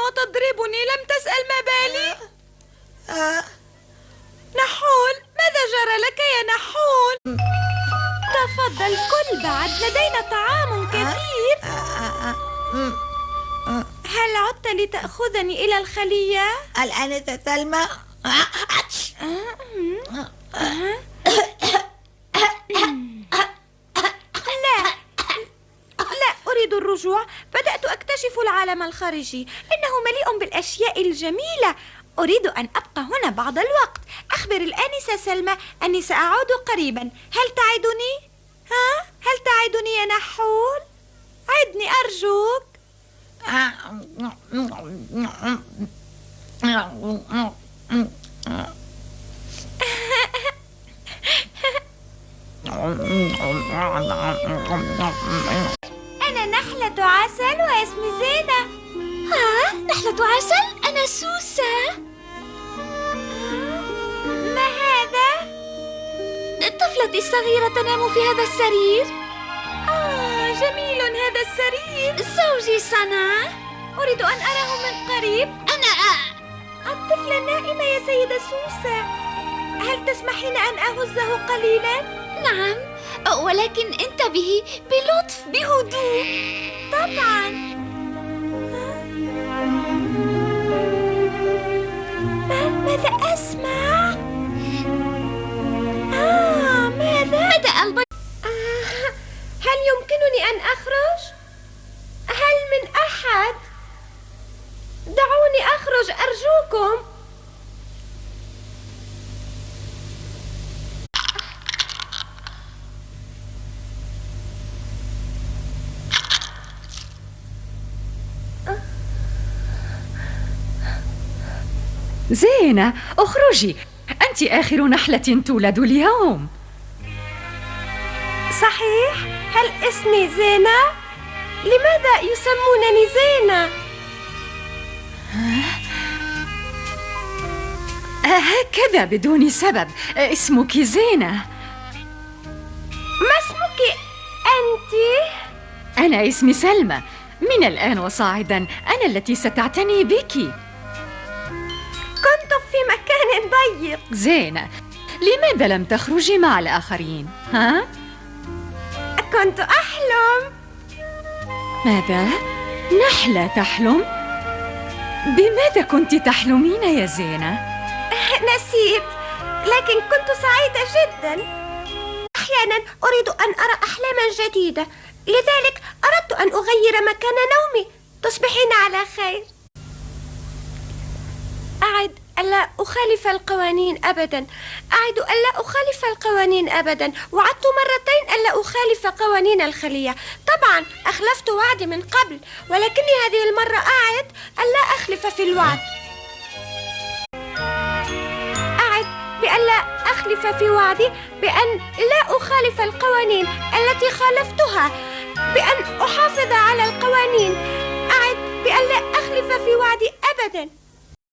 وتضربني، لم تسأل ما بالي؟ نحول، ماذا جرى لك يا نحول؟ تفضل كل، بعد لدينا طعام كثير. هل عدت لتأخذني إلى الخلية؟ الآنسة سلمى. لا أريد الرجوع. بدأت أكتشف العالم الخارجي، إنه مليء بالأشياء الجميلة. أريد أن أبقى هنا بعض الوقت. أخبر الآنسة سلمى أني سأعود قريبا. هل تعدني؟ هل تعدني يا نحول؟ عدني أرجوك. أنا نحلة عسل واسمي زينة. نحلة عسل؟ أنا سوسة. ما هذا؟ طفلتي الصغيرة تنام في هذا السرير. جميل هذا السرير. زوجي صنعه. أريد أن أراه من قريب. الطفلة نائمة يا سيدة سوسة. هل تسمحين أن أهزه قليلا؟ نعم، ولكن انتبهي بلطف بهدوء. طبعا. ماذا أسمع؟ ماذا؟ بدأ البيض. هل يمكنني أن أخرج؟ هل من أحد؟ دعوني أخرج أرجوكم. زينة، اخرجي، أنت آخر نحلة تولد اليوم. صحيح؟ هل اسمي زينة؟ لماذا يسمونني زينة؟ هكذا بدون سبب، اسمك زينة. ما اسمك أنت؟ أنا اسمي سلمى. من الآن وصاعدا أنا التي ستعتني بك. كنت في مكان ضيق. زينة، لماذا لم تخرجي مع الآخرين؟ كنت أحلم. ماذا؟ نحلة تحلم؟ بماذا كنت تحلمين يا زينة؟ نسيت، لكن كنت سعيدة جدا. أحيانا أريد أن أرى أحلاما جديدة، لذلك أردت أن أغير مكان نومي. تصبحين على خير. أعد ألا أخالف القوانين أبدا. أعد ألا أخالف القوانين أبدا. وعدت مرتين ألا أخالف قوانين الخلية. طبعا أخلفت وعدي من قبل، ولكني هذه المرة أعد ألا أخلف في الوعد. أعد بألا أخلف في وعدي بأن لا أخالف القوانين التي خالفتها، بأن أحافظ على القوانين. أعد بألا أخلف في وعدي أبدا.